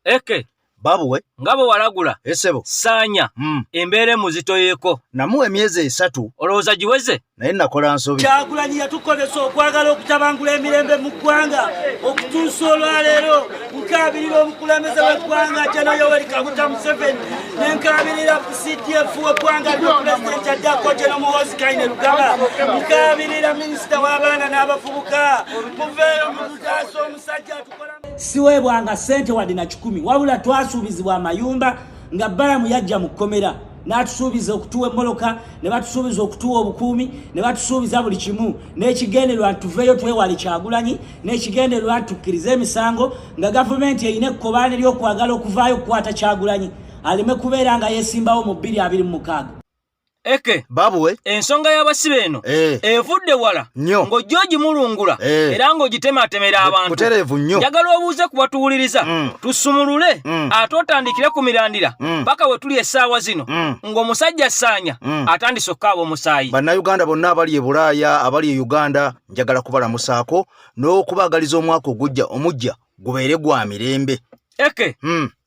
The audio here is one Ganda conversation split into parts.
Eke. Babuwe. Ngabo walagula. Esebo. Sanya. Embere muzito yeko. Namuwe emyezi 3. Olowooza giweze? Naye nakola nsobi. Kyagulanyi yatukozesa okwagala okutabangula emirembe mu ggwanga okutuusa olwaleero nkaabirira omukulembeze w'eggwanga General Yoweri Kaguta Museveni n'enkaabirira CDF w'eggwanga lyo pulezidenti addako General Muhoozi Kainerugaba nkaabirira minisita w'abaana n'abavubuka muveeyo mu butaasa omusajja atukola siweebwanga ssente wadde na 10 wabula twasuubizibwa amayumba nga Balamu yajja mu kkomera n'atusuubiza okutuwa emmoloka ne batusuubiza okutuwa obukuumi ne batusuubiza buli kimu n'ekigendererwa tuveeyo twewale Kyagulanyi n'ekigendererwa tukkirize emisango nga gavumenti erina ekkobaane ly'okwagala okuvaayo okukwata Kyagulanyi aleme kubeera nga yeesimbawo mu 2026. Eke. Babuwe. Ensonga y'abasibe eno. Evudde wala. Ng'ojja ogimulungula. Era ng'ogitematemera abantu. Butereevu nnyo. Njagala obuuze ku batuwuliriza. Tusumulule. Ate otandikire ku mirandira. Paka we tuli essaawa zino. Ng'omusajja Sanya atandise okkaaba omusaayi. Bannayuganda bonna abali e Bulaaya, abali e Uganda, njagala kubalamusaako n'okubaagaliza omwaka omujja gubeere gwa mirembe. Eke.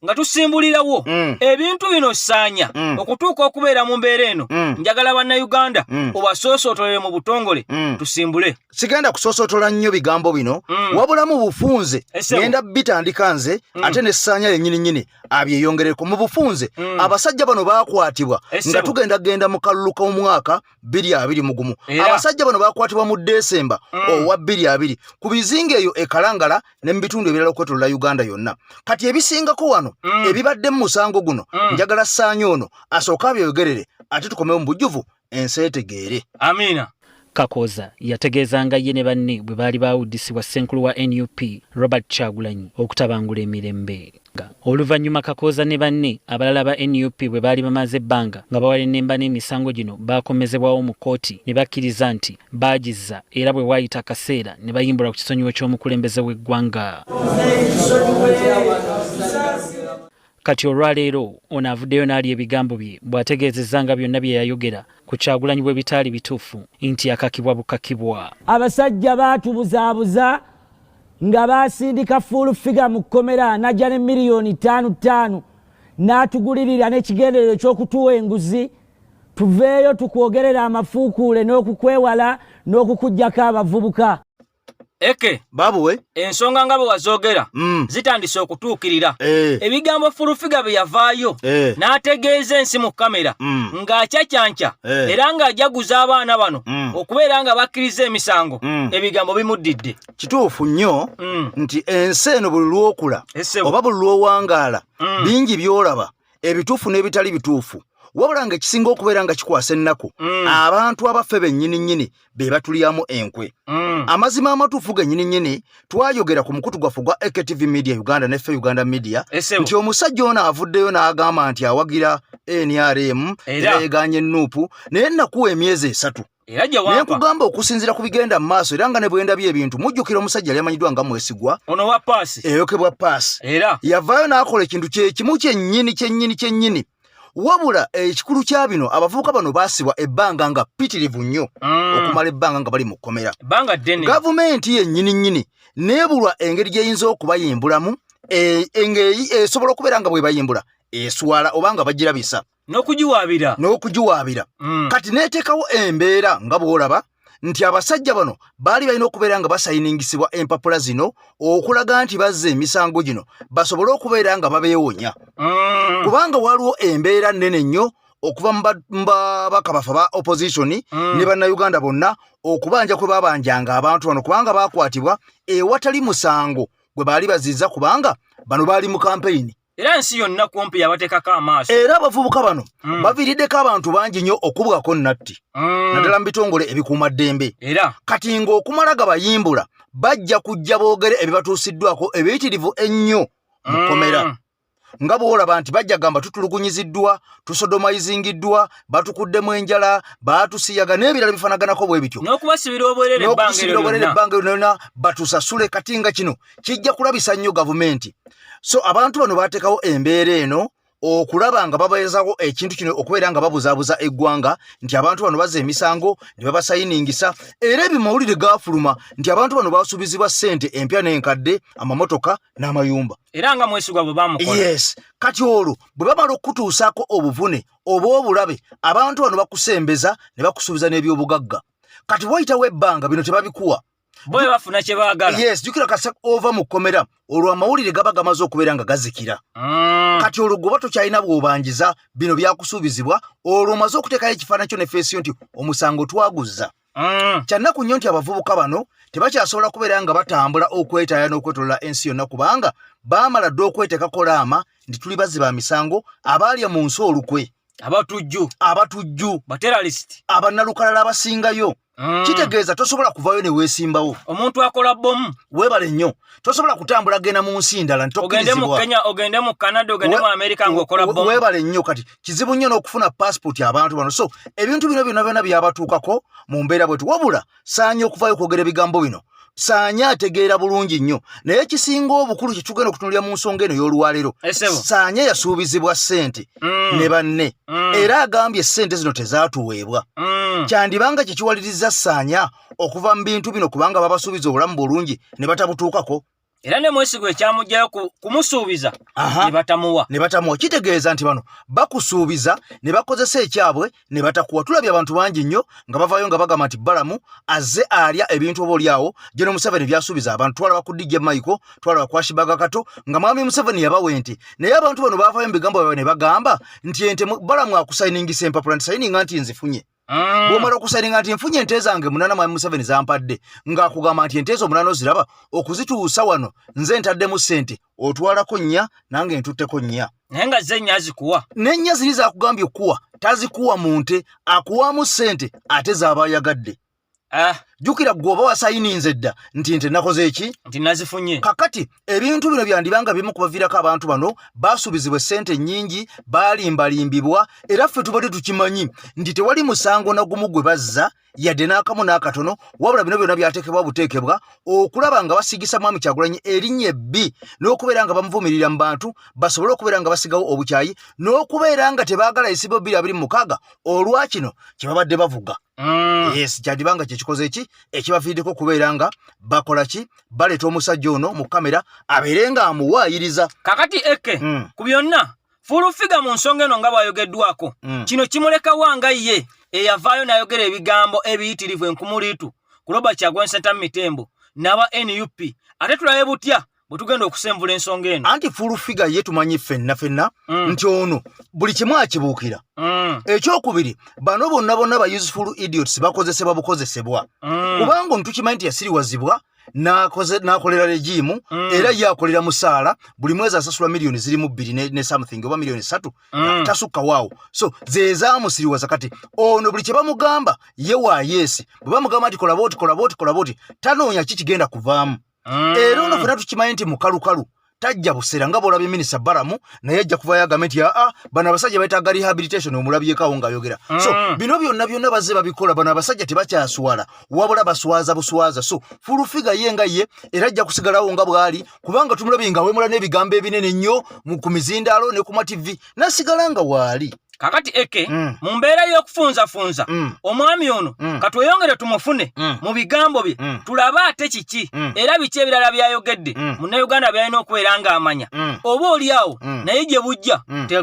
Nga tusimbulirawo ebintu bino Sanya okutuuka okubeera mu mbeera eno njagala bannayuganda obasoosootolere mu butongole tusimbule. Sigenda kusoosotola nnyo bigambo bino wabulamu bufunze ngenda bitandika nze ate ne Sanya yennyini abyeyongereko mu bufunze abasajja bano baakwatibwa nga tugenda mu kalulu k'omwaka 2021 abasajja bano baakwatibwa mu Desemba owa 2020 ku bizinga eyo ekalangala ne mu bitundu ebirala okwetoolola Uganda yonna kati ebisingako wano ebibadde mu musango guno njagala Sanya ono asooka abyogerere ate tukomewo mu bujjuvu ensi etegeere. Amina. Kakoza yategeezanga ye ne banne bwe baali baawuddisibwa Ssenkulu wa NUP Robert Kyagulanyi okutabangula emirembe. Oluvannyuma Kakoza ne banne abalala ba NUP bwe baali bamaze ebbanga nga bawala ennemba n'emisango gino baakomezebwawo mu kkooti ne bakkiriza nti baagizza era bwe waayita akaseera ne bayimbula ku kisonyiwo ky'omukulembeze w'eggwanga. Kati olwaleero ono avuddeyo n'ali ebigambo bye bw'ategeezezza nga byonna bye yayogera ku Kyagulanyi bwe bitaali bituufu nti akakibwa bukakibwa. Abasajja baatubuzaabuza nga baasindika full figure mu kkomera najja ne miliyoni 5 n'atugulirira n'ekigenderero ky'okutuwa enguzi tuveeyo tukwogerera amafuukuule n'okukwewala n'okukuggyako abavubuka. Eke. Babuwe. Ensonga nga bwe wazoogera zitandise okutuukirira. Ebigambo fulufiga bye yavaayo n'ategeeza ensi mu kamera ng'acyacyanca era ng'ajaguza abaana bano okubeera nga bakkiriza emisango ebigambo bimuddidde. Kituufu nnyo nti ensi eno buli lw'okula oba buli lw'owangaala bingi by'olaba ebituufu n'ebitali bituufu. Wabula ng'ekisinga okubeera nga kikwasa ennaku abantu abaffe bennyini be batulyamu enkwe. Amazima amatuufu gennyini twayogera ku mukutu gwaffe gwa AKTV Media Uganda ne ffe Uganda Media nti omusajja ono avuddeyo n'agamba nti awagira NRM era yeeganye Nuupu naye ennaku emyezi 3. Naye nkugamba okusinziira ku bigenda mu maaso era nga ne bwe ndabye ebintu mujjukira omusajja yali amanyiddwa nga mwesigwa ono wa paasi eyokebwa paasi era yavaayo n'akola ekintu kimu kyennyini wabula ekikulu kya bino abavubuka bano baasibwa ebbanga nga pitirivu nnyo okumala ebbanga nga bali mu kkomera. Gavumenti yennyini neebulwa engeri gy'eyinza okubayimbulamu esobola okubeera nga bwe bayimbula eswala oba nga bagira bisa n'okugiwaabira kati neeteekawo embeera nga bw'olaba nti abasajja bano baali balina okubeera nga basayiningisibwa empapula zino okulaga nti bazze emisango gino basobole okubeera nga babeewonya kubanga waliwo embeera nnene nnyo okuva mu babaka bafa ba opposition ne bannayuganda bonna okubanja kwe babanjanga abantu bano kubanga baakwatibwa ewatali musango gwe baali bazizza kubanga bano baali mu kampeyini. Era nsi yonna kumpi yabateekako amaaso. Era abavubuka bano baviiriddeko abantu bangi nnyo okubwako nnatti naddala mu bitongole ebikuumaddembe. Kati ng'okumala gabayimbula bajja kujja boogere ebibatuusiddwako ebiyitirivu ennyo mu kkomera. Nga bw'olaba nti bajja gamba tutulugunyiziddwa tusodomayizingiddwa batukuddemu enjala baatusiyaga n'ebirala bifanaganako bwe bityo n'okubasibira obwerere ebbanga lyonna batusasule kati nga kino kijja kulabisa nnyo gavumenti. So abantu bano baateekawo embeera eno okulaba nga babayezaako ekintu kino okubeera nga babuzaabuza eggwanga nti abantu bano bazza emisango ne babasayiningisa era ebimawulire gaafuluma nti abantu bano basuubizibwa ssente empya n'enkadde amamotoka n'amayumba era nga mwesigwa bwe bamukola. Yes, kati olwo bwe bamala okutuusaako obuvune oba obulabe abantu bano bakusembeza ne bakusuubiza n'ebyobugagga kati wayitawo ebbanga bino tebabikuwa boye bafuna kye baagala. Yes, jukira kasa ova mu kkomera olwo amawulire gaba gamaze okubeera nga gazikira. Kati olwo goba tokyalina bw'obanjiza bino byakusuubizibwa olwo omaze okuteekayo ekifaananyi kyo ne feesiyo nti omusango twaguzza. Kyannaku nnyo nti abavubuka bano tebakyasobola kubeera nga batambula okwetaaya n'okwetolola ensi yonna kubanga baamala dde okweteekako laama nti tuli bazzi ba misango abaalya mu nsi olukwe abatujju bateralist abannalukalala abasingayo. Kitegeeza tosobola kuvaayo ne weesimbawo. Omuntu akola bomu weebale nnyo tosobola kutambula genda mu nsi ndala ogende mu Kenya ogende mu Canada ogende mu America ng'okola bomu. Weebale nnyo kati kizibu nnyo n'okufuna passport abantu bano so ebintu bino byonna byabatuukako mu mbeera bwetu wabula saanya okuvaayo okwogera ebigambo bino saanya ategeera bulungi nnyo naye kisinga obukulu kye tugenda okutunulira mu nsonga eno y'olwaleero saanya yasuubizibwa ssente ne banne era agambye ssente zino tezaatuweebwa kyandibanga kye kiwaliriza saanya okuva mu bintu bino kubanga babasuubiza obulamu bulungi ne batabutuukako era ne mwesigwa ekyamugjayo kumusuubiza ne batamuwa kitegeeza nti bano bakusuubiza ne bakozesa ekyabwe ne batakuwa. Tulabye abantu bangi nnyo nga bavaayo nga bagamba nti Balamu azze alya ebintu oba oliawo General Museveni byasuubiza abantu twalaba ku DJ Michael twalaba ku Ashibaga Kato nga mwami Museveni yabawa ente naye abantu bano baavaayo mu bigambo byabwe ne bagamba nti ente Balamu akusayiningisa empapula nti sayininga nti nzifunye. Bw'omala okusayininga nti nfunye ente zange 8 mwami Museveni zampadde ng'akugamba nti ente ezo 8 oziraba okuzituusa wano nze ntaddemu ssente otwalako nnya nange ntutteko nnya naye nga ze nnya azikuwa n'ennya ziri zaakugambye okuwa tazikuwa mu nte akuwaamu ssente ate zaaba ayagadde. Jukira gwoba wasayininze dda nti nte nakoze eki nti nazifunye. Kakati ebintu bino byandibanga bimu kubaviirako abantu bano baasuubizibwa essente nnyingi baalimbalimbibwa era ffe tubadde tukimanyi nti tewali musango na gumu gwe bazza yadde n'akamu n'akatono wabula bino byonna byateekebwa buteekebwa okulaba nga basigisa mwami Kyagulanyi erinnya ebbi n'okubeera nga bamuvumirira mu bantu basobole okubeera nga basigawo obukyayi n'okubeera nga tebaagala isibo 2026 olwakino kye babadde bavuga. Yes, kyandibanga kyekikoze eki ekibaviiriddeko kubeera nga bakola ki baleeta omusajja ono mu kamera abeere nga amuwaayiriza. Kakati eke ku byonna fulufiga mu nsonga eno nga bwayogeddwako kino kimulekawo nga ye eyavaayo n'ayogera ebigambo ebiyitirivu enkumuliitu ku Robert Kyagulanyi Ssentamu Mitembo n'aba NUP ate tulabe butya bwe tugenda okusemvula ensonga eno. Anti fulufiga ye tumanyi ffenna nti ono buli kimu akibuukira. Ekyokubiri bano bonna ba useful idiots bakozesebwa bukozesebwa kubanga omuntu kimanyi nti yasiriwazibwa n'akolera regimu era ye akolera musaala buli mwezi asasula miliyoni ziri mu 2 ne something oba miliyoni 3 tasukka waawo so ze zaamusiriwaza. Kati ono buli kye bamugamba ye wa yes bwe bamugamba nti kola booti tanoonya kikigenda kuvaamu. Era ono fena tukimanyi nti mukalukalu tajja busera nga bw'olabye minisita Balamu naye ajja kuvaayo agambe nti bano abasajja beetaaga rehabilitation omulabyeko ng'ayogera. So bino byonna bazze babikola bano abasajja tebakyaswala wabula baswaza buswaza. So fulufiga ye nga ye era ajja kusigalawo nga bw'ali kubanga tumulabye nga wemula n'ebigambo ebinene nnyo ku mizindaalo ne ku mativi nasigala nga waali. Kakati eke mu mbeera y'okufunzafunza omwami ono katweyongere tumufune mu bigambo bye tulabe ate kiki era biki ebirala byayogedde munnayuganda byalina okubeera ng'amanya oba oliawo naye gye bujja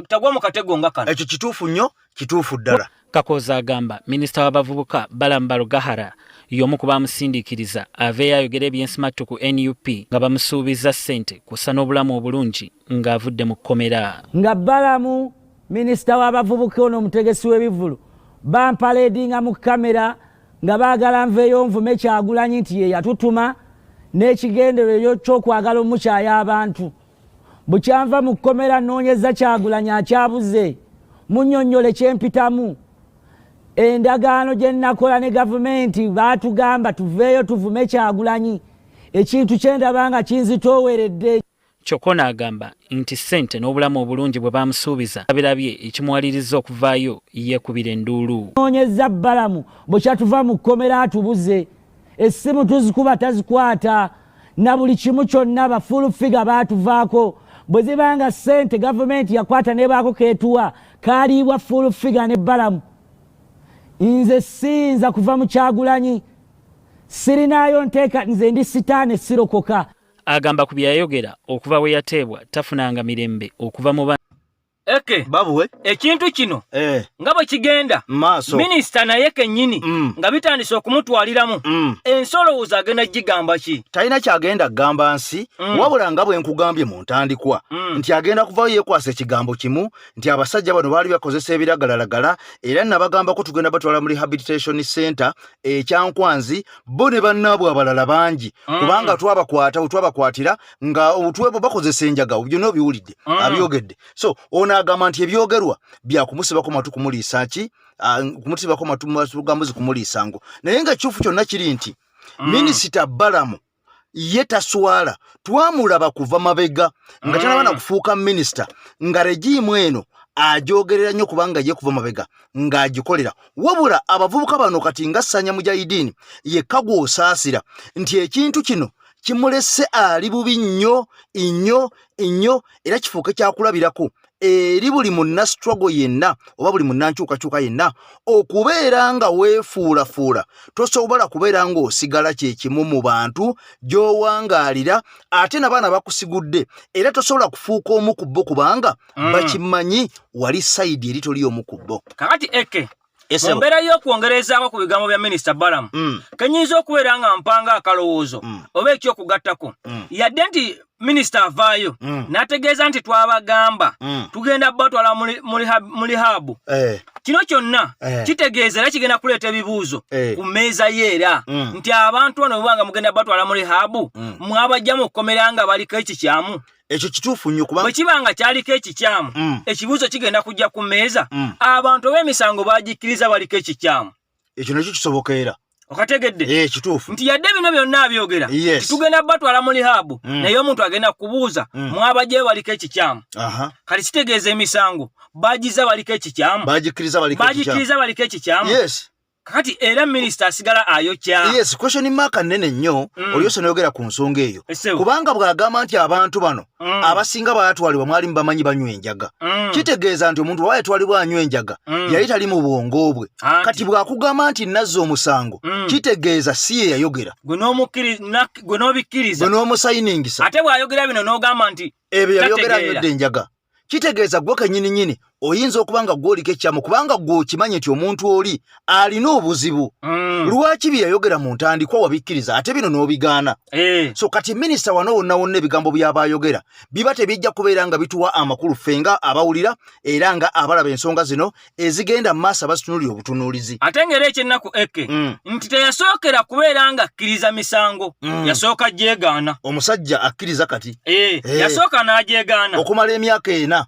tagwa mu katego nga kano. Ekyo kituufu nnyo kituufu ddala. Kakooza agamba minisita w'abavubuka Balamu Barugahara y'omu ku bamusindiikiriza aveeyo ayogera ebyensimatu ku NUP nga bamusuubiza ssente kussa n'obulamu obulungi ng'avudde mu kkomera. Nga Balamu minisita w'abavubuka ono omutegesi w'ebivulu bampaledinga mu kamera nga baagala nveeyo nvume Kyagulanyi nti ye yatutuma n'ekigendererwa ky'okwagala omukyaya abantu. Bukyanva mu kkomera nnoonyeza Kyagulanyi akyabuze munnyonnyole kyempitamu. Endagaano gye nnakola ne gavumenti baatugamba tuveeyo tuvume Kyagulanyi ekintu kye ndaba nga kinzitooweredde. Kyokka n'agamba nti ssente n'obulamu obulungi bwe bamusuubiza abirabye ekimuwaliriza okuvaayo yeekubira enduulu. Nnoonyeza Balamu bukya tuva mu kkomera atubuze essimu tuzikuba tazikwata na buli kimu kyonna bafulufiga baatuvaako bwe zibanga ssente gavumenti yakwata nebaako keetuwa kaalibwa full figure ne Balamu. Nze siyinza kuva mu Kyagulanyi, sirinaayo nteeka, nze ndi sitaane sirokoka. Agamba ku byayogera okuva we yateebwa tafunanga mirembe okuva mu Eke babuwe ekintu kino nga bwe kigenda minisita naye kennyini nga bitandise okumutwaliramu ensolowooza agenda gigamba ki? Talina kyagenda kugamba nsi wabula nga bwe nkugambye mu ntandikwa nti agenda kuvayo yeekwasa ekigambo kimu nti abasajja bano baali bakozesa ebiragalalagala era nabagamba ko tugenda batwala mu rehabilitation center ekyankwanzi bo ne bannaabwe abalala bangi kubanga twabakwatira nga obutwebo bakozesa enjaga byonna obiwulidde abyogedde. So ona agamba nti ebyogerwa bya kumusibako matu kumuliisa ki kumusibako matu gambuzi kumuliisa ngo naye nga kyufu kyonna kiri nti minisita Balamu ye taswala twamulaba kuva mabega nga tanabana kufuuka minisita nga regimu eno ajogerera nnyo kubanga ye kuva mabega ng'agikolera wabula abavubuka bano kati nga Ssanya Mujahideen yekka gw'osaasira nti ekintu kino kimulese ali bubi nnyo era kifuuke kyakulabirako eri buli munna struggle yenna oba buli munna nkyukakyuka yenna okubeera nga weefuulafuula tosobola kubeera ng'osigala kyekimu mu bantu gy'owangaalira ate n'abaana bakusigudde era tosobola kufuuka omu ku bo kubanga bakimanyi wali sayidi eri toli omu ku bo. Kakati Eke mu mbeera y'okwongerezaako ku bigambo bya minisita Balamu kenyinza okubeera nga mpanga akalowoozo oba ekyokugattako yadde nti minisita avaayo n'ategeeza nti twabagamba tugenda batwala mu lihabu kino kyonna kitegeeza era kigenda kuleeta ebibuuzo ku mmeeza ye era nti abantu bano bwanga mugenda batwala mu lihabu mwabajja mu kkomera nga baliko ekikyamu. Ekyo kituufu nnyo kubanga bwe kibanga kyaliko ekikyamu ekibuuzo kigenda kujja ku mmeeza abantu b'emisango baagikkiriza baliko ekikyamu. Ekyo nakyo kisobokeera. Okategedde kituufu nti yadde bino byonna abyogera titugenda batwala mu lihabu naye omuntu agenda kubuuza mwabajjayo baliko ekikyamu. Kati kitegeeza emisango bagiza baliko ekikyamu bagikkiriza baliko ekikyamu. Kakati era minisita asigala ayokya. Question mark nnene nnyo olyoso n'ayogera ku nsonga eyo kubanga bw'agamba nti abantu bano abasinga baatwalibwa mwali bamanyi banywa enjaga kitegeeza nti omuntu bw'aba yatwalibwa anywa enjaga yali tali mu bwongo bwe kati bw'akugamba nti nazza omusango kitegeeza si ye yayogera gwe n'obikkiriza gwe n'omusayiningisa ate bw'ayogera bino n'ogamba nti ebyo yayogera anywedde enjaga kitegeeza gwe kennyini oyinza okuba nga gw'oliko ekyamu kubanga gw'okimanyi nti omuntu oli alina obuzibu lwaki bye yayogera mu ntandikwa wabikkiriza ate bino n'obigaana. So kati minisita wano wonna ebigambo by'aba ayogera biba tebijja kubeera nga bituwa amakulu fenga abawulira era nga abalaba ensonga zino ezigenda mu maaso abazitunuulira obutunuulizi. Ate ng'era ekyennaku Eke nti teyasookera kubeera nga akkiriza misango yasooka gyegaana. Omusajja akkiriza kati yasooka n'agyegaana okumala emyaka ena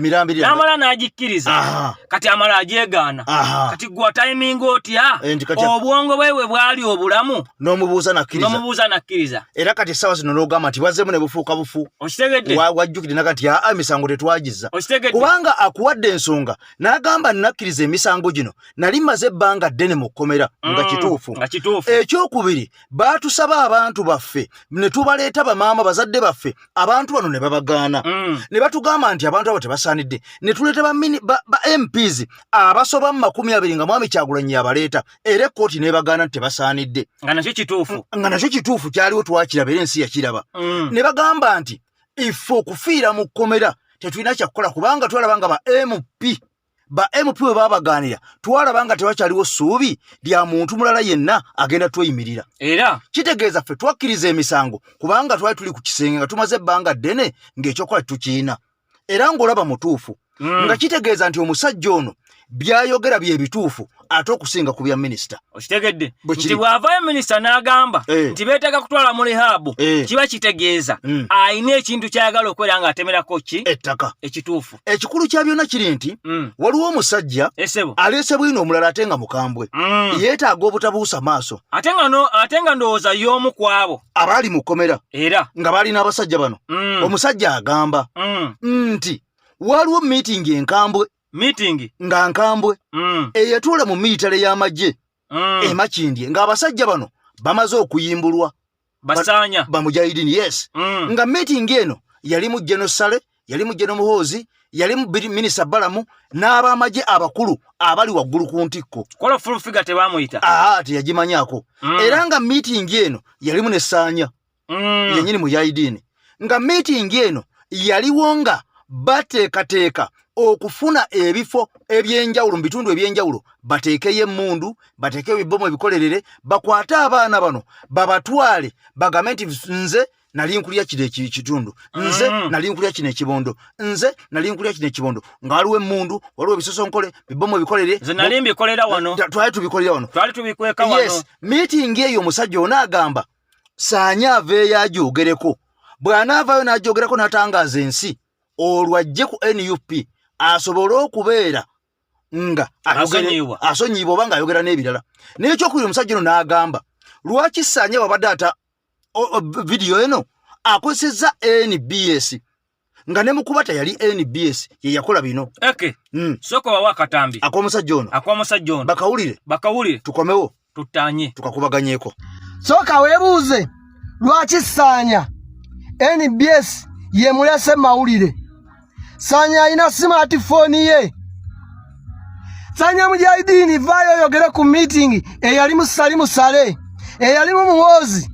n'amala n'agikkiriza kati amala agyegaana. Kati gwa tayiminga otya obwongo bwe bwali obulamu n'omubuuza nakkiriza era kati essaawa zino n'ogamba nti bwazzemu ne bufuuka bufu wajjukire nakati emisango tetwagizza kubanga akuwadde ensonga n'agamba nakkiriza emisango gino nali mmaze ebbanga ddene mu kkomera nga kituufu. Ekyokubiri baatusaba abantu baffe ne tubaleeta bamaama bazadde baffe abantu bano ne babagaana ne batugamba nti abantu abo tebasaanidde ne tuleeta ba MPs abasoba mu 20 nga Mwami Kyagulanyi yabaleeta era ekkooti n'ebagaana nti tebasaanidde nga nakyo kituufu kyaliwo twakiraba era ensi yakiraba ne bagamba nti ife okufiira mu kkomera tetulina kyakukola kubanga twalaba nga ba MP bwe babagaanira twalaba nga tewakyaliwo ssuubi lya muntu mulala yenna agenda tweyimirira era kitegeeza ffe twakkiriza emisango kubanga twali tuli ku kisenge nga tumaze ebbanga ddene ng'ekyokola tukiina era ng'olaba mutuufu nga kitegeeza nti omusajja ono byayogera bye bituufu ate okusinga ku bya minisita. Okitegedde nti bw'avaayo minisita n'agamba nti beetaaga kutwala mu lihabu kiba kitegeeza ayina ekintu kyayagala okubeera nga atemerako ettaka ekituufu. Ekikulu kya byonna kiri nti waliwo omusajja aleese bwino omulala ate nga mukambwe yeetaaga obutabuusa maaso ate nga ndowooza y'omu ku abo abaali mu kkomera era nga balina abasajja bano omusajja agamba nti waliwo miitingi enkambwe nga nkambwe eyatuula mu militale y'amagye emakindye ng'abasajja bano bamaze okuyimbulwa Basanya ba Mujahideen nga meeting eno yalimu General Sale, yalimu General Muhoozi, yalimu Minisita Balamu n'abamaje abakulu abali waggulu ku ntikko. Kola full figure tebamuyita. Teyagimanyako. Era nga meeting eno yalimu ne Ssaanya. Yennyini Mujahideen. Nga meeting eno yaliwo nga bateekateeka okufuna ebifo ebyenjawulo mu bitundu ebyenjawulo, bateekeyo emmundu, bateekeyo ebibbomu ebikolerere, bakwate abaana bano babatwale bagambe nti nze nali nkulya kino ekitundu, nze nali nkulya kino ekibondo, nze nali nkulya kino ekibondo, nga waliwo emmundu, waliwo ebisosonkole, bibbomu ebikolerere, nze nali mbikolera wano, twali tubikolera wano, twali tubikweka wano. Yes, meeting eyo omusajja ono agamba Ssaanya aveeyo agyogereko, bw'anaavaayo n'agyogereko n'atangaaza ensi, olwo ajje ku NUP asobole okubeera nga asonyiibwa oba ng'ayogera n'ebirala. N'ekyokubiri omusajja ono n'agamba lwaki Ssaanya wabadde ata vidiyo eno akozesezza NBS nga ne mukubata yali NBS ye yakola bino. Soko wawa akatambi ak'omusajja ono bakawulire tukomewo tutanye tukakubaganyeeko. Soka webuuze lwaki Ssaanya NBS ye mulese mawulire. Ssaanya alina smartphone ye. Ssaanya Mujahideen vaayo oyogere ku meeting eyalimu Salimu Sale, eyalimu Muhoozi,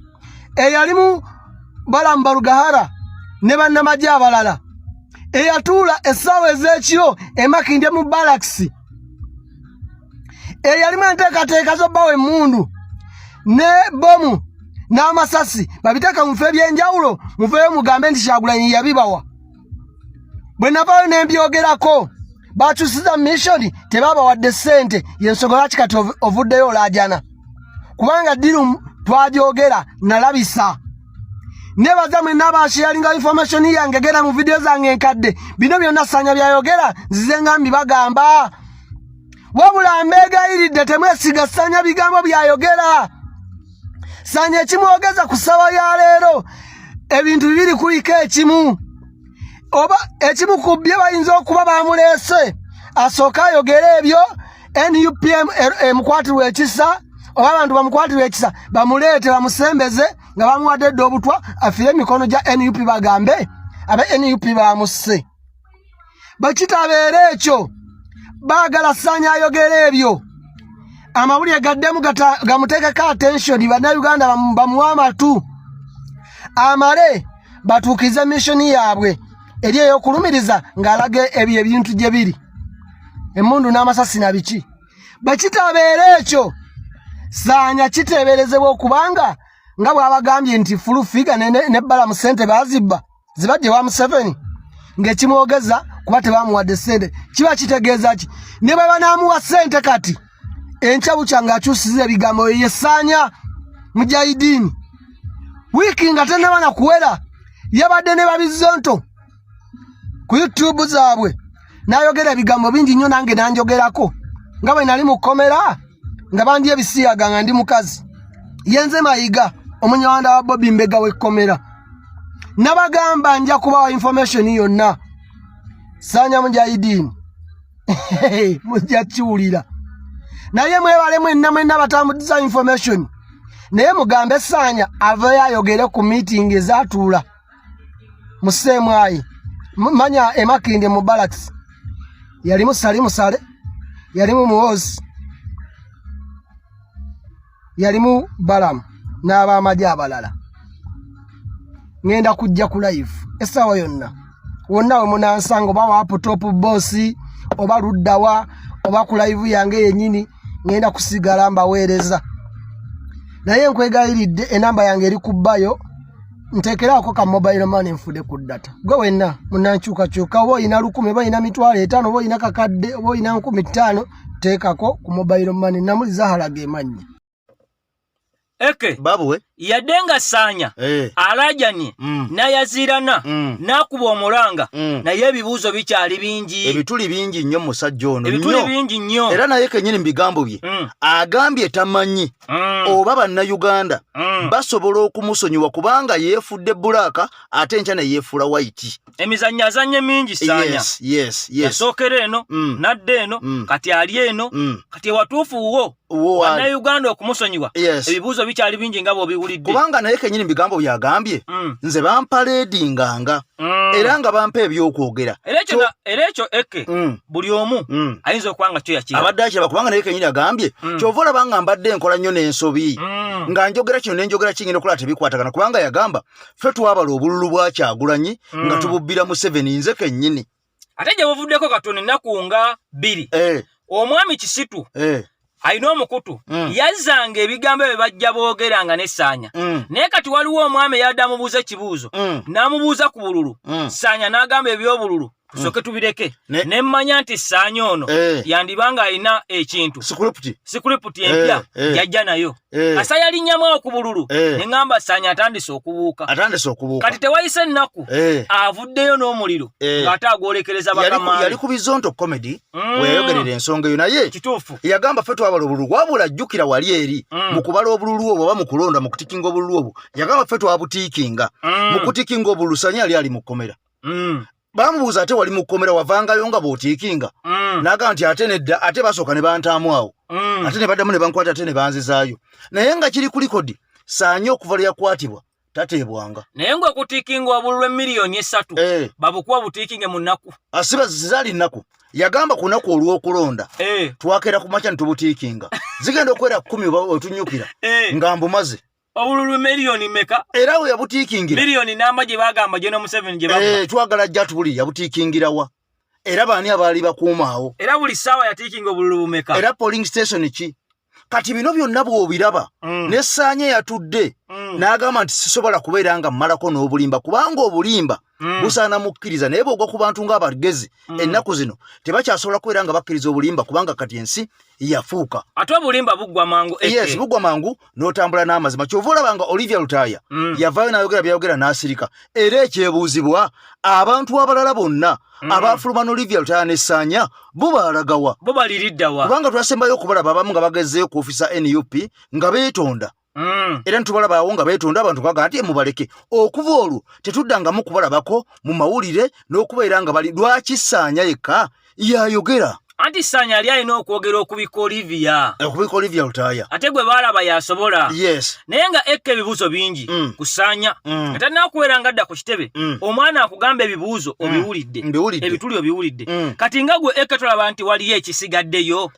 eyalimu Balamu Balugahara ne bannamagye abalala, eyatuula essaawa ez'ekiro e Makindye mu Barracks, eyalimu enteekateeka z'obbawa emmundu ne bomu n'amasasi babiteeka mu bifo ebyenjawulo, muveeyo mugambe nti Kyagulanyi yabibawa. Bwe navaayo ne mbyogerako bakyusiza mission tebabawadde ssente, y'ensonga lwaki kati ovuddeyo olaajana, kubanga ddiru twagyogera nalabisa. Nebaza mwenna abasharinga information yange gera mu video zange enkadde, bino byonna Ssaanya byayogera nzize nga mbibagamba. Wabula mbeegayiridde temwesiga Ssaanya bigambo byayogera. Ssaanya ekimwogeza ku ssaawa ya leero ebintu bibiri kuliko ekimu, oba ekimu ku bye bayinza okuba bamuleese asooka ayogere ebyo NUPM emukwatirwa ekisa, oba abantu bamukwatirwa ekisa bamuleete bamusembeze nga bamuwadde edda obutwa afiire emikono gya NUP bagambe abe NUP bamusse. Bakitabeera ekyo baagala Ssaanya ayogere ebyo, amawulire gaddemu gamuteekeko attention, bannayuganda bamuwa amatu amale batuukize mission yaabwe eri ey'okulumiriza ng'alaga ebyo ebintu gye biri, emmundu n'amasasi na biki. Bakitabeera ekyo Ssaanya kiteeberezebwa okubanga nga bw'abagambye nti full figure ne Balamu ssente bazibba zibadde wa Museveni ng'ekimwogeza kuba tebamuwadde ssente. Kiba kitegeeza ki? Ne bwe banaamuwa ssente kati enkya bukya ng'akyusiza ebigambo ye Ssaanya Mujahideen. Wiiki nga tennaba na kuwera yabadde ne babizonto ku YouTube zaabwe n'ayogera ebigambo bingi nnyo, nange nanjogerako nga bwe nali mu kkomera nga bandye ebisiyaga nga ndi mukazi. Yenze Mayiga omunyawanda wa Bobby Mbega w'ekkomera nabagamba nja kubawa information yonna. Ssaanya Mujahideen mujja kiwulira, naye mwebale mwenna batambuza information, naye mugambe Ssaanya aveeyo ayogere ku meeting ezatuula mu Ssemwayi manya e Makindye mu Barracks. Yalimu Salimu Sale, yalimu Muhoozi, yalimu Balamu n'abamagye abalala. Ngenda kujja ku live essaawa yonna, wonna we munansanga oba wa top boss oba luddawa oba ku live yange yennyini, ngenda kusigala mbaweereza. Naye nkwegayiridde enamba yange eri ku bayo, nteekeraako ka mobile money nfude ku data. Gwe wenna munankyukakyuka, oba oyina 1000 oba oyina 5,000 oba oyina kakadde oba oyina 50,000 teekako ku mobile money. Namuliza halaga emannya babuwe yadenga Ssaanya alajanye nayaziirana n'akuba omulanga, naye ebibuuzo bikyali bingi, ebituli bingi nnyo musajja ono, ebituli bingi nnyo. Era naye kennyini mu bigambo bye agambye tamanyi oba bannayuganda basobola okumusonyiwa kubanga yeefudde bulaaka ate enkya ne yeefuula white. Emizannyo azannye mingi Ssaanya. Yasookera eno nadde eno kati ali eno kati ewatuufu wo bannayuganda okumusonyiwa ebibuuzo bikyali bingi nga bw'obiwulira. mbiwulidde kubanga naye kenyini bigambo byagambye nze bampaledinganga era nga bampa ebyokwogera era ekyo eke buli omu ayinza okuba nga kyo yakira abadde akiraba kubanga naye kenyini agambye kyova olaba nga mbadde enkola nnyo n'ensobi nga njogera kino nenjogera kingenda okulaba tebikwatagana kubanga yagamba ffe twabala obululu bwa Kyagulanyi nga tububbira mu 7 nze kennyini ate gye buvuddeko katono ennaku nga 2 omwami Kisitu alina omukutu yazzanga ebigambo bye bajja boogeranga n'Essaanya naye kati waliwo omwami yadde amubuuza ekibuuzo n'amubuuza ku bululu Ssaanya n'agamba eby'obululu tusooke tubireke ne mmanya nti Ssaanya ono yandibanga alina ekintu sikuriputi empya yajja nayo asa yalinnyamu ku bululu ne ngamba Ssaanya atandise okubuuka kati tewayise ennaku avuddeyo n'omuliro ng'ate agwolekereza bakamaale yali ku Bizonto comedy weyayogerera ensonga eyo naye kituufu yagamba ffe twabala obululu wabula jjukira wali eri mu kubala obululu obwo oba mu kulonda mu kutikinga obululu obwo yagamba ffe twabutiikinga mu kutikinga obululu Ssaanya yali ali mu kkomera bamubuuza ate wali mu kkomera wavangayo nga bw'otiikinga n'agamba nti ate nedda ate basooka ne bantaamu awo ate ne baddamu ne bankwata ate ne banzizaayo naye nga kiri ku likodi Ssaanya okuva lwe yakwatibwa tateebwanga naye ng'okutiikinga obululu emiliyoni 3 babukuwa butiikinge mu nnaku asiba zizaali nnaku yagamba ku nnaku olw'okulonda twakera ku makya ne tubutiikinga zigenda okwera 10 oba otunyukira nga mbumaze obululu miliyoni meka era we yabutiikingira miliyoni namba gye bagamba gye n'omu7 gye bava twagala jja tubuli yabutiikingira wa era baani abaali bakuumaawo era buli ssaawa yatiikinga obululu bumeka era polling station ki kati bino byonna bw'obiraba ne Ssaanya yatudde n'agamba nti sisobola kubeera nga mmalako n'obulimba kubanga obulimba busaana mukkiriza naye bw'ogwa ku bantu ng'abagezi ennaku zino tebakyasobola kubeera nga bakkiriza obulimba kubanga kati ensi yafuuka ate obulimba buggwa mangu yes buggwa mangu n'otambula n'amazima kyova olabanga Olivia Lutaaya yavaayo n'ayogera byayogera n'asirika era ekyebuuzibwa abantu abalala bonna abafuluma n'Olivia Lutaaya ne Ssaanya bo baalagawa bo baliriddawa kubanga twasembayo okubalaba abamu nga bagezeeyo ku ofisa NUP nga beetonda era nitubalabaawo nga beetonda abantu kwagala nti mubaleke okuva olwo tetuddangamu kubalabako mu mawulire n'okubeera nga bali lwaki Ssaanya yekka yayogera anti Ssaanya yali alina okwogera okubika Olivia Lutaaya ate gwe baalaba yasobola yes naye nga ekka ebibuuzo bingi ku Ssaanya atalina kubeera nga adda ku kitebe omwana akugamba ebibuuzo obiwulidde ebituli obiwulidde kati nga gwe ekka tolaba nti waliyo ekisigaddeyo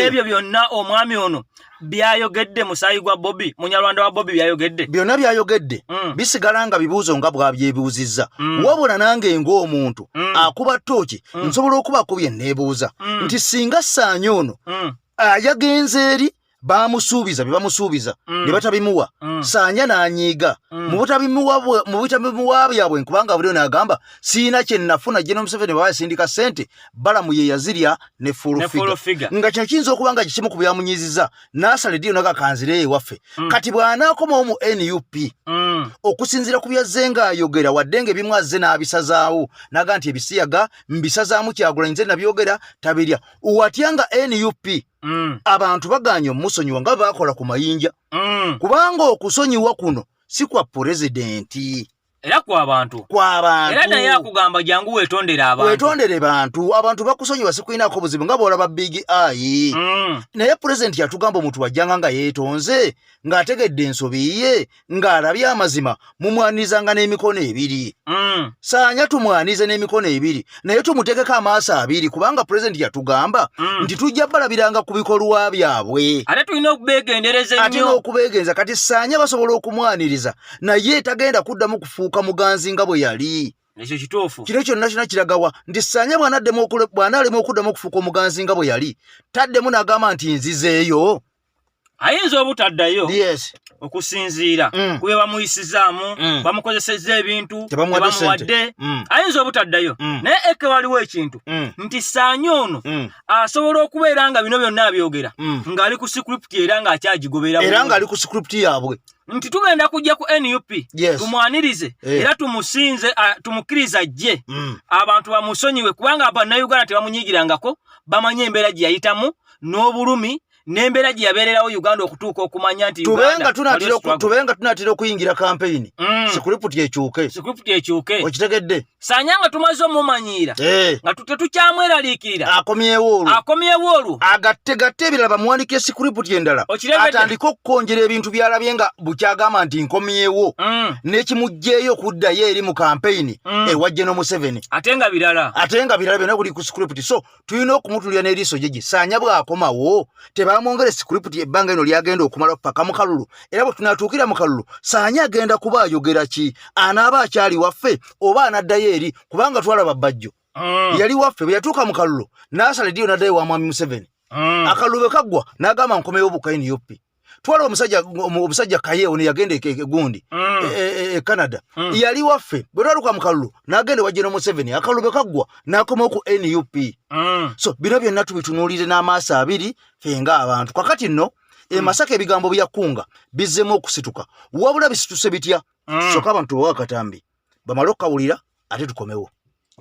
ebyo byonna omwami ono byayogedde musaayi gwa Bobby munyalwanda wa Bobby byayogedde byonna byayogedde bisigala nga bibuuzo nga bwabyebuuzizza wabula nange ng'omuntu akuba ttooki nsobola okubaako bye neebuuza nti singa Ssaanya ono yagenze eri bamusuubiza bye bamusuubiza ne batabimuwa Ssaanya n'anyiiga mu butabimuwa byabwe kubanga buli n'agamba siina kye nnafuna gye n'Omuseveni bwe yasindika ssente balamu ye yazirya ne full-figure nga kino kiyinza okuba nga kimu ku byamunyiizizza n'asala eddiyo n'agakanzireyo ewaffe kati bw'anaakomawo mu NUP okusinziira ku byazze ng'ayogera wadde ng'ebimu azze n'abisazaawo n'aga nti ebisiyaga mbisazaamu Kyagulanyi nze nabyogera tabirya watya nga NUP abantu baganye omusonyiwa nga bakola ku mayinja kubanga okusonyiwa kuno si kwa pulezidenti era kw'abantu era naye akugamba jangu weetondere abantu bakusonyiwa sikulinaako buzibu nga bw'olaba Big Eye naye pulezidenti yatugamba omuntu wajjanga nga yeetonze ng'ategedde ensobi ye ng'alabye amazima mumwanirizanga n'emikono ebiri Ssaanya tumwanize n'emikono ebiri naye tumutegeko amaaso abiri kubanga pulezidenti yatugamba nti tujja balabiranga ku bikolwa byabwe ate tulina okubeegendereza nnyo kati Ssaanya basobola okumwaniriza naye tagenda kuddamu kufuuka muganzi nga bwe yali ekyo kituufu kino kyonna kina kiragawa nti Ssaanya bw'anaalema okuddamu okufuuka omuganzi nga bwe yali taddemu n'agamba nti nzizeeyo ayinza obutaddayo yes okusinziira kube bamuyisizaamu bamukozesezza ebintu tebamuwadde ayinza obutaddayo naye eke waliwo ekintu nti Ssaanya ono asobola okubeera nga bino byonna abyogera ng'ali ku sikuriputi era ng'akyagigobera era ng'ali ku sikuriputi yaabwe nti tugenda kujja ku NUP tumwanirize era tumusinze tumukkiriza ajje abantu bamusonyiwe kubanga bannayuganda tebamunyigirangako bamanye embeera gye yayitamu n'obulumi n'embeera gye yabeererawo Uganda okutuuka okumanya nti tubenga tunatera okuyingira kampeyini sikuriputi ekyuke okitegedde Sanyanga tumaze omumanyira nga tetukyamweraliikirira akomyewo olwo agatte ebirala bamuwandiika script endala atandika okukonjera ebintu byalabye nga bukyagamba nti nkomyewo n'ekimugjeeyo okuddayo eri mu kampeyini ewa General Museveni ate nga birala byonna buli ku script. So tulina okumutulira n'eriiso gye Ssaanya bw'akomawo tebamwongere script ebbanga eno lyagenda okumala paka mu kalulu, era bwe tunaatuukira mu kalulu Ssaanya agenda kuba ayogera ki, anaaba akyali waffe oba anaddayo eri, kubanga twalaba Bajjo yali waffe bwe yatuuka mu kalulu n'asala eddiyo n'addayo wa Mwami Museveni. Akalulu bwe kaggwa n'agamba nkomeyo buka NUP. Twalaba omusajja Kayewo ne yagenda egundi Canada yali waffe bwe twaluka mu kalulu n'agenda wa General Museveni. Akalulu bwe kaggwa n'akomawo ku NUP. So bino byonna tubitunuulire n'amaaso abiri ffe ng'abantu. Kakati nno Masaka ebigambo byakunga bizzemu okusituka, wabula bisituse bitya soka abantu bawakatambi bamala okukawulira ate tukomewo.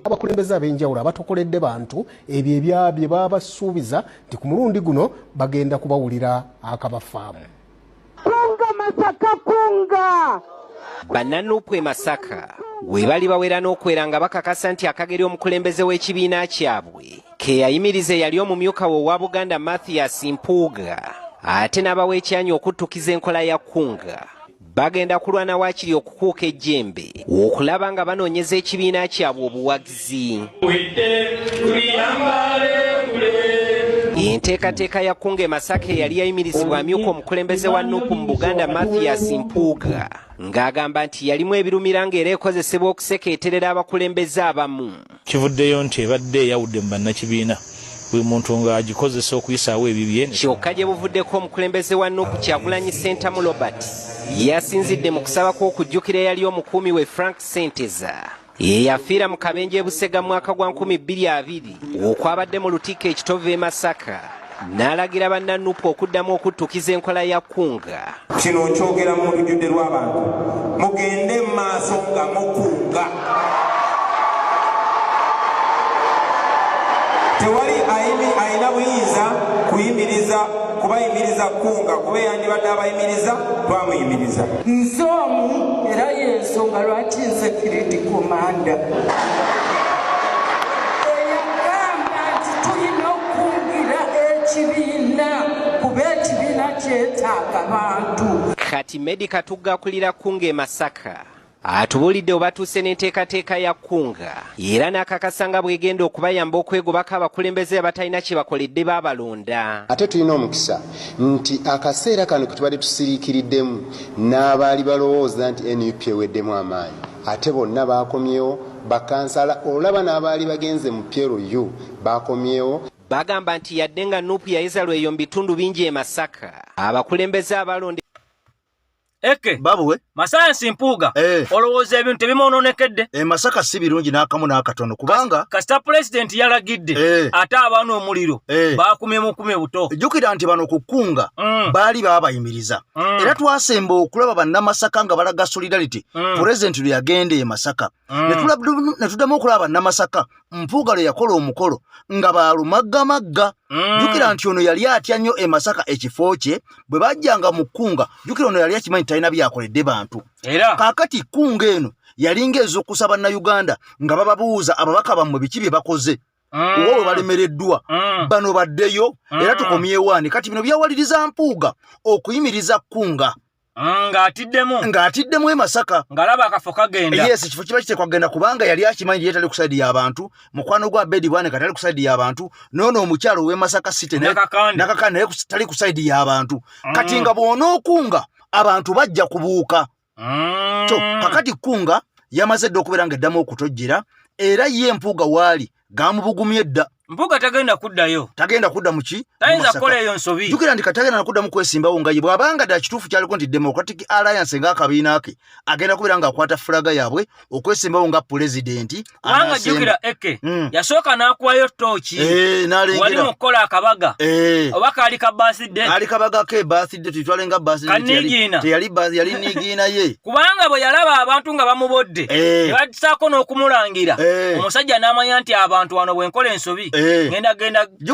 Abakulembeze ab'enjawulo abatokoledde bantu ebyo ebyabye babasuubiza nti ku mulundi guno bagenda kubawulira akabafaamu. Kunga Masaka kunga! Bannanupwe Masaka we bali bawera n'okwera nga bakakasa nti akageri omukulembeze w'ekibiina kyabwe ke yayimirize yali omumyuka we owa Buganda Mathias Mpuuga, ate n'abaweekyanyi okuttukiza enkola ya kunga bagenda kulwana waakiri okukuuka ejjembe okulaba nga banoonyeza ekibiina kyabwe obuwagizi. Enteekateeka ya kunga e Masaka yali yayimirizibwa amyuka omukulembeze wa Nuupu mu Buganda Mathias Mpuuga ng'agamba nti yalimu ebirumira ng'era ekozesebwa okusekeeterera abakulembeze abamu. Kivuddeyo nti ebadde eyawudde mu bannakibiina buli muntu ng'agikozesa okuyisaawo ebibye. Kyokka gye buvuddeko omukulembeze wa Nuupu Kyagulanyi Ssentamu Robert yasinzidde mu kusaba kw'okujjukira eyali omukuumi we Frank Senteza eyafiira mu kabenje Busega mu mwaka gwa 2020 okwabadde mu lutikko ekitovu e Masaka, n'alagira bannanuupu okuddamu okuttukiza enkola ya kunga. Kino nkyogera mu lujjudde lw'abantu mugende mu maaso nga mukunga. Tewali ayina buyinza kubayimiriza kunga kuba yandibadde abayimiriza twamuyimiriza. Nze omu era y'ensonga lwaki nze Security Commander eyagamba nti tulina okungira ekibiina kuba ekibiina kyetaaga bantu. Kati Medi Katugga akulira kunga e Masaka atubuulidde obatuuse n'enteekateeka ya kunga era n'akakasa nga bw'egenda okubayamba okwegobako abakulembeze abatalina kye bakoledde baabalonda. Ate tulina omukisa nti akaseera kano ke tubadde tusiriikiriddemu n'abaali balowooza nti NUP eweddemu amaanyi ate bonna baakomyewo, bakansala olaba n'abaali bagenze mu PLU baakomyewo. Bagamba nti yadde nga Nuupu yayiza lweyo mu bitundu bingi e Masaka abakulembeze abalonde Eke babuwe Masayansi Mpuuga olowooza ebintu tebimwononekedde. Masaka si birungi n'akamu n'akatono kubanga kasita president yalagidde ate abaana omuliro baakumye buto. Jjukira nti bano ku kunga baali baabayimiriza era twasemba okulaba bannamasaka nga balaga solidarity president lwe yagenda e Masaka ne tuddamu okulaba bannamasaka Mpuuga lwe yakola omukolo nga baalumagamagga. Jjukira nti ono yali atya nnyo e Masaka ekifo kye bwe bajjanga mu kunga. Jjukira ono yali akimanyi talina byakoledde bantu era kaakati kunga eno yali ng'eza okusa bannayuganda nga bababuuza ababaka bammwe biki bye bakoze oba bwe balemereddwa bano baddeyo era tukomyewo ani. Kati bino byawaliriza Mpuuga okuyimiriza kunga ng'atiddemu e Masaka ng'alaba akafo kagenda. Yes, ekifo kiba kitekwagenda kubanga yali akimanyi yetali kusaidi y'abantu, mukwano gwa Bedi Bwane katali kusaidi y'abantu, noono omukyalo w'e Masaka City nakakane naye tali kusaidi y'abantu. Kati nga bw'onookunga abantu bajja kubuuka. So kakati kunga yamaze dda okubeera ng'eddamu okutojjera era ye Mpuuga waali gamubugumye dda. Mpuuga tagenda kuddayo. Tagenda kudda muki? Tayinza kukola eyo nsobi. Jjukira nti katagenda nakuddamu kwesimbawo nga ye bw'abanga ddala kituufu kyaliko nti Democratic Alliance ng'akabiina ke agenda kubeera ng'akwata fulaga yaabwe okwesimbawo nga pulezidenti. Kubanga jjukira Eke yasooka n'akuwayo tooki wali mu kukola akabaga oba kaali ka birthday. Ali kabaga ke birthday tutwale nga birthday yali niigiina ye. Kubanga bwe yalaba abantu nga bamubodde ne batisaako n'okumulangira omusajja n'amanya nti abantu wano bwenkola ensobi genda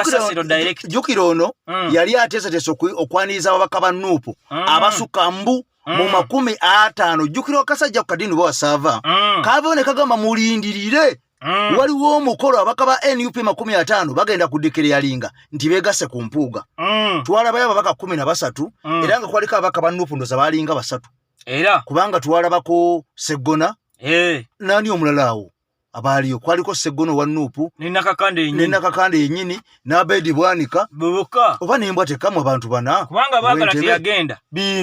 kasasiro direct. Jjukira ono yali ateeseteese okwaniriza ababaka ba Nuupu abasukka mbu mu 50 jjukira akasajja ku kadini bo wasava kaabone kagamba mulindirire waliwo omukolo abaka ba NUP 50 bagenda kudekereyalinga nti begase ku mpuuga twalabayo ababaka 13 era nga kwaliko abaka ba Nuupu ndoza balinga basatu era kubanga twalabako Seggona nani omulala awo abaliyo kwaliko Seggona wa Nuupu Nakakande yennyini n'Abedi Bwanika bubuka oba nembwa tekamu abantu bana kubanga bagala teyagenda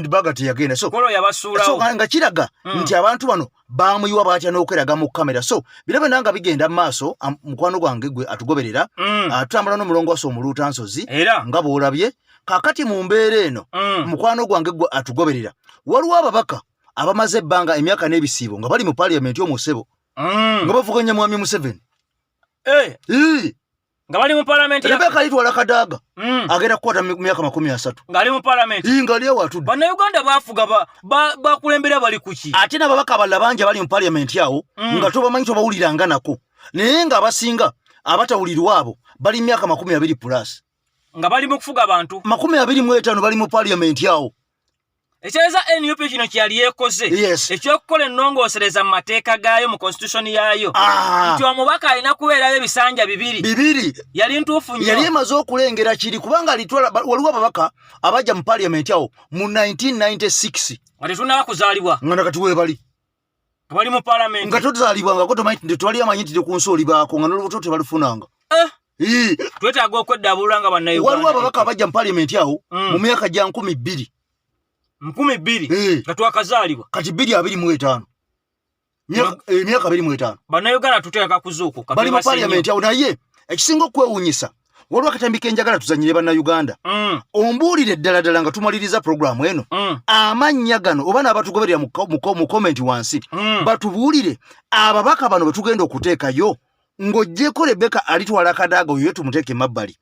baga teyagenda so kolo yabasuulawo nga kiraga nti abantu bano bamuyiwa batya n'okweraga mu kamera so birabe nanga bigenda maaso mukwano gwange gwe atugoberera atambula n'omulongo waso omuluuta nsozi nga bw'olabye kakati mu mbeera eno mukwano gwange gwe atugoberera waliwo ababaka abamaze ebbanga emyaka n'ebisiibo nga bali mu parliament y'omusebo nga bavuganya mwami Museveni nga bali mu parliament Rebecca alitwala Kadaga agenda kukwata myaka 30 nga ali mu parliament nga ali awatudde Bannayuganda bafuga bakulembera bali kuki ate n'ababaka abalala bangi abali mu parliament yawo nga tobamanyi tobawuliranga nako naye nga abasinga abatawulirwa abo bali myaka 20 plus nga bali mu kufuga abantu 25 bali mu parliament yawo ekyeza NUP kino kyali yekoze ekyokukola ennongoosereza mu mateeka gaayo mu constitution yaayo nti omubaka alina kubeerayo ebisanja bibiri yali ntuufu nnyo yali emaze okulengera kiri kubanga waliwo ababaka abajja mu parliament yawo mu 1996 nga tetunnaba kuzaalibwa nga nakati weebali bali mu parliament nga tozaalibwangako tomanyi twali amanyi nti tekunsooli baako nga n'olubuto tebalufunanga twetaaga okweddabulula nga bannayuganda waliwo ababaka abajja mu parliament yawo mu myaka gya 2000 nga twakazaalibwa kati 225 myaka 25 bannayuganda tuteeka kuzuukuka bali mu parliament yawo naye ekisinga okwewuunyisa waliwo akatambi kenjagala tuzanyire bannayuganda ombuulire ddala nga tumaliriza programu eno amannya gano oba n'abatugoberera mu komenti wansi batubuulire ababaka bano betugenda okuteekayo ng'oggyeko Rebecca alitwala Kadaga oyo tumuteeke emabbali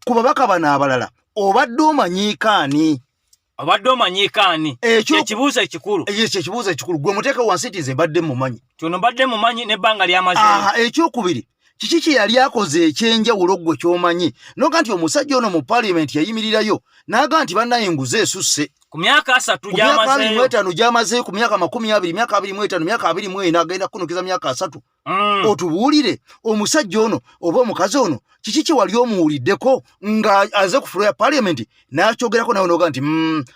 ku babaka bano abalala obadde omanyiikaani ekibuuzo ekikulu ekibuuzo ekikulu gwe muteeka wansi nti nze mbadde mumanyi kyono mbadde mumanyi n'ebbanga lyamaze ekyokubiri kiki kye yali akoze ekyenjawulo gwe ky'omanyi noga nti omusajja ono mu parliament yayimirirayo n'aga nti bannaye enguzi esusse ku myaka 3 gyamazeeyo 25 gyamazeeyo ku myaka 20 myaka 25 myaka 24 agenda kunukiza myaka 3 otubuulire omusajja ono oba omukazi ono kiki kye wali omuwuliddeko nga aze ku fulo ya parliament n'akyogerako nawe noga nti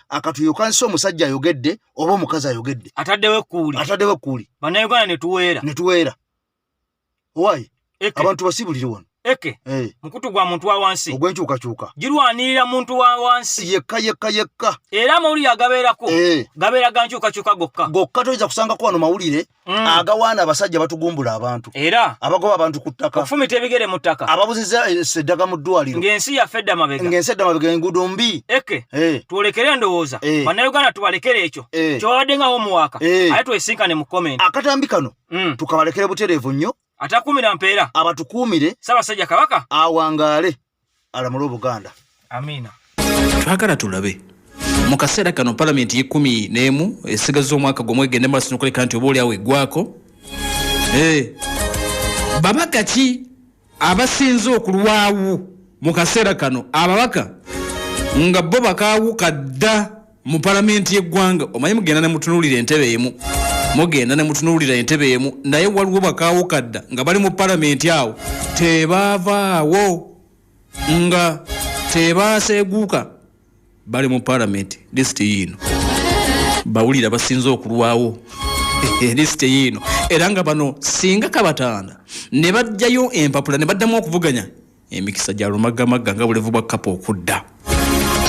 akatuyo kansi omusajja ayogedde oba omukazi ayogedde ataddewo ekkuuli bannayuganda netuweera owaye abantu basibulire wano mukutu gwa muntu wa wansi ogwenkyukakyuka girwanirira muntu wa wansi yekka era amawulire agabeerako gabeera ga nkyukakyuka gokka toyinza kusangako wano mawulire agawaana abasajja batugumbula abantu era abagoba abantu ku ttaka okufumita ebigere mu ttaka ababuziza eddaga mu ddwaliro ng'ensi yaffe edda mabega enguudo mbi twolekere endowooza bannayuganda tubalekere ekyo kyobabadde nga homuwaaka ate twesinkane mu komenti akatambi kano tukabalekere butereevu nnyo atakumira mpeera abatukuumire Ssaabasajja Kabaka awangaale alamule Obuganda. Amina. Twagala tulabe mu kaseera kano palamenti y'e11 esigaza omwaka gw'omwegende maaso n'okuleka nti oba oli awo eggwako babaka ki abasinze okulwawo mu kaseera kano ababaka nga bo bakaawuka dda mu palamenti y'eggwanga omanyi mugenda ne mutunuulira entebe emu mugenda ne mutunuulira entebe emu naye waliwo bakaawuka dda nga bali mu palamenti awo tebaavaawo nga tebaaseeguuka bali mu palamenti lisiti yino bawulira basinze okulwawo lisiti yino era nga bano singa kabatanda ne bajjayo empapula ne baddamu okuvuganya emikisa gya lumagamagga nga bulevu bwa kapa okudda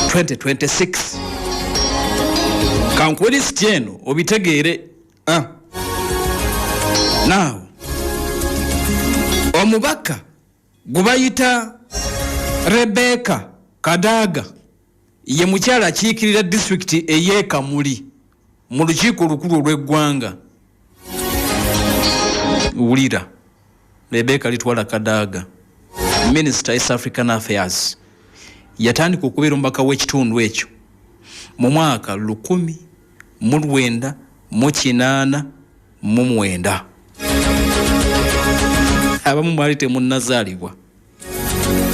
2026 kankuwe lisiti eno obitegeere now omubaka gwe bayita Rebecca Kadaga ye mukyala akiikirira disitulikiti ey'Ekamuli mu lukiiko olukulu olw'eggwanga. Wulira Rebecca litwala Kadaga Minister East African Affairs yatandika okubeera omubaka w'ekitundu ekyo mu mwaka 1989 abamu mwali temunnazaalibwa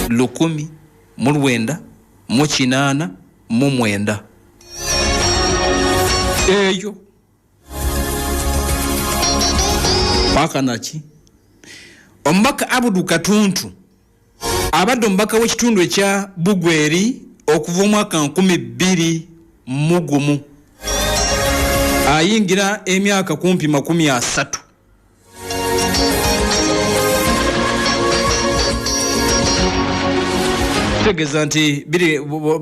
1989 eyo pakanaki omubaka Abudu Katuntu abadde omubaka w'ekitundu ekya Bugweri okuva omwaka 2021 ayingira emyaka kumpi 30. Tegeza nti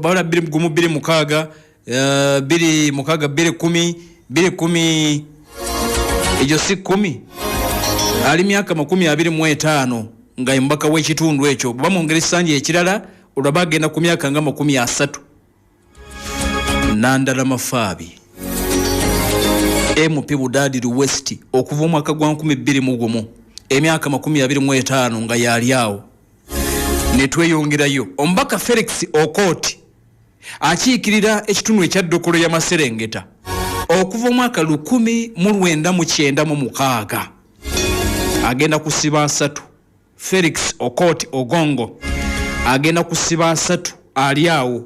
bala 2016 2010 ejo si 10 ali myaka 25 nga mbaka w'ekitundu ekyo bamwongera sanje ekirala olabagenda ku myaka nga 30. Nandala Mafabi MP Budadi West okuva omwaka gwa 2021 emyaka 25 nga yali awo. Netweyongerayo ombaka Felix Okoti akiikirira ekitundu ekya Dokolo ya Maserengeta okuva omwaka 1996 agenda kusiba 3. Felix Okoti Ogongo agenda kusiba 3 ali awo.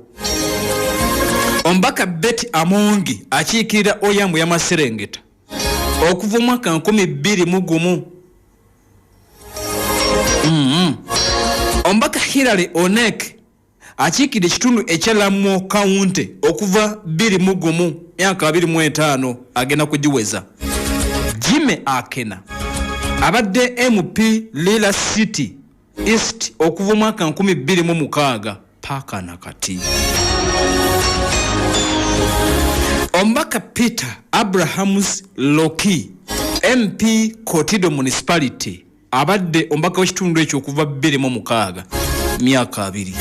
Ombaka Betty Amongi akiikirira Oyambu ya Maserengeta okuva omwaka 2021. Ombaka Hilary Onek akiikirira ekitundu ekya Lamu County okuva 2021 myaka 25 agenda kugiweza. Jimmy Akena abadde MP Lila City East okuva omwaka 2016 paka nakati. Ombaka Peter Abrahams Loki MP Kotido Municipality abadde ombaka w'ekitundu ekyo okuva 2016 myaka 2.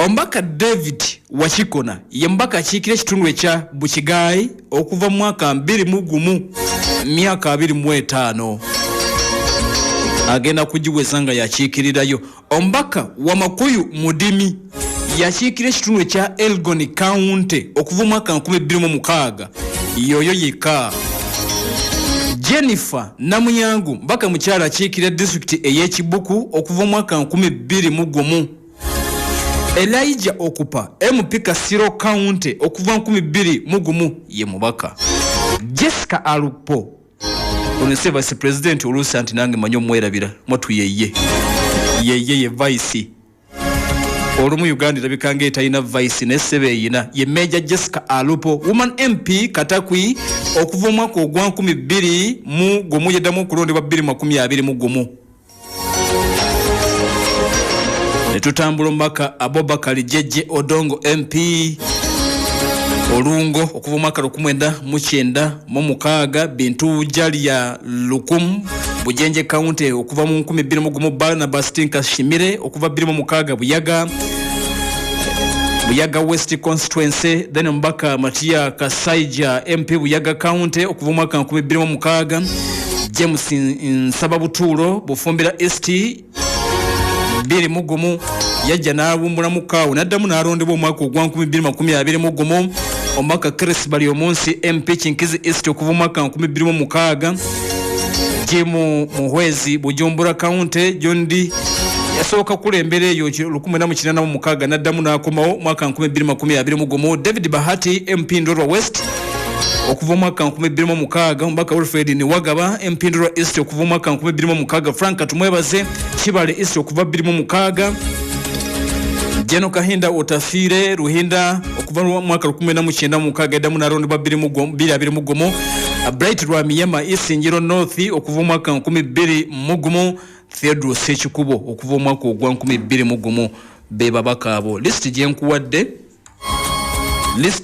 Ombaka David Wachikona ye mbaka akiikira ekitundu ekya Bukigayi okuva mu mwaka 2021 myaka 25 agenda kugiweza nga yakiikirirayo. Ombaka wa Makuyu Mudimi yakiikira ekitundu ekya Elgon County okuva mu mwaka 2016 yoyo yeka. Jennifer Namuyangu mbaka mukyala akiikira district ey'Ekibuku okuva mu mwaka 2021. Elijah Okupa MP Kasiro County okuva 2021 ye mubaka. Jessica Alupo onese vice president olusanti nange manyo mwerabira mwatu yeye vice olumu Uganda labikanga etayina vice nesebe yina ye Major Jessica Alupo woman MP Katakwi okuva omwaka ogwa 2021 yeddamu okulondebwa 2021. Netutambula mbaka Abubakar Jeje Odongo MP Olungo okuva omwaka 1996 Bintu Jalia Lukum Bujenje County okuva mu 2021 Barnabas Tinka Shimire okuva 2016 Buyaga West Constituency then mbaka Matia Kasaija MP Buyaga County okuva omwaka 2016 James Nsababutulo Bufumbira East Biri Mugumu yajja n'abumbula mukawo naddamu n'alondebwa omwaka ogwa 2021 omwaka Chris Bali omunsi MP Chinkizi East okuva omwaka 2016 Jemu Muhwezi Bujumbura County Jondi yasooka kulembera eyo 1996 naddamu n'akomawo omwaka 2021 David Bahati MP Ndorwa West okuva omwaka 2016 omubaka Wilfred Niwagaba MP Ndorwa East okuva omwaka 2016 Frank Tumwebaze Kibale East okuva 2016 Jeno Kahinda Otafire Ruhinda okuva mwaka 1996 eddamu n'alondebwa 2021 Bright Rwamiyema Isingiro North okuva mwaka 2021 Theodore Sekikubo okuva mwaka ogwa 2021 be babaka abo. List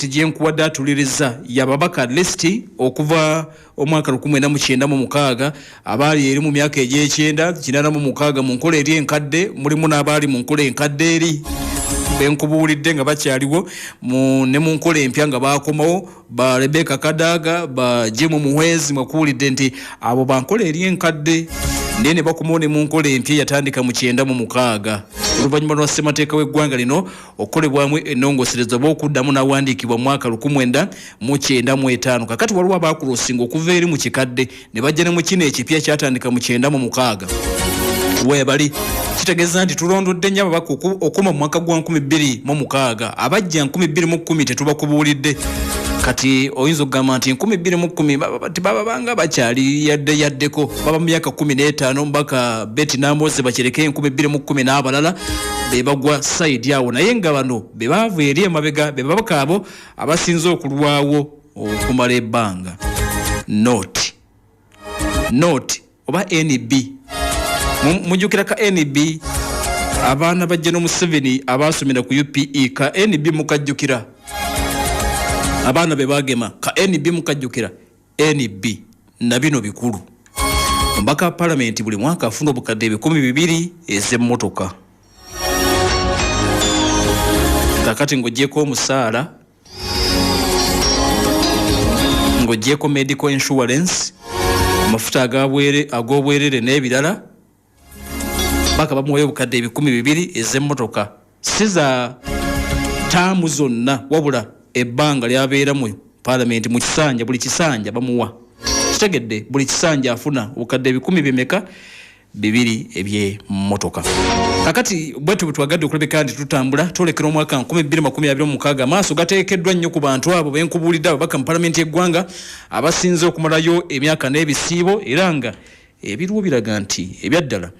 gyenkuwadde atuliriza ya babaka list okuva omwaka 1996 abali eri mu myaka egy'ekyenda 96 mu nkola eri enkadde mulimu n'abali mu nkola enkadde eri benkubuulidde nga bakyaliwo ne mu nkola empya nga bakomawo ba Rebecca Kadaga ba Jemu Muhwezi mwakuulidde nti abo bankola eri enkadde nene bakumone mu nkola empya yatandika mu 1996 oluvannyuma lwa ssemateeka w'eggwanga lino okukolebwamu ennongosereza bw'okuddamu n'awandiikibwa mwaka 1995 kakati waliwo abaakulosinga okuva eri mu kikadde ne bajja ne mu kino ekipya kyatandika mu 1996 webali kitegeeza nti tulondodde nnyo ababaka okuma mu mwaka gwa 2016 abajja 2010 tetubakubuulidde kati oyinza okugamba nti 2010 tibabanga bakyali yaddeko baba mu myaka 15 mpaka Betty Namboze bakireke 2010 n'abalala bebagwa side yawo naye nga bano bebavu eri emabega bebabaka abo abasinze okulwawo okumala ebbanga note oba NB mujukira ka NB abaana bajja no Museveni abasomera ku UPE ka NB mukajjukira abaana bebagema ka NB mukajjukira NB na bino bikulu mbaka parliament buli mwaka afuna obukadde 12 ez'emmotoka kakati ngojeko omusaala ngojeko medical insurance amafuta agobwerere n'ebirala baka bamuwayo obukadde 12 ez'emmotoka siza taamu zonna wabula ebbanga lyabeera mu parliament mu kisanja buli kisanja bamuwa kitegedde buli kisanja afuna obukadde 10 bimeka 2 eby'emmotoka kakati bwetu butwagadde okulabika nti tutambula twolekera omwaka 2026 maaso gateekeddwa nnyo ku bantu abo benkubuulidde ababaka mu parliament y'eggwanga abasinze okumalayo emyaka n'ebisiibo era nga ebiriwo biraga nti ebyaddala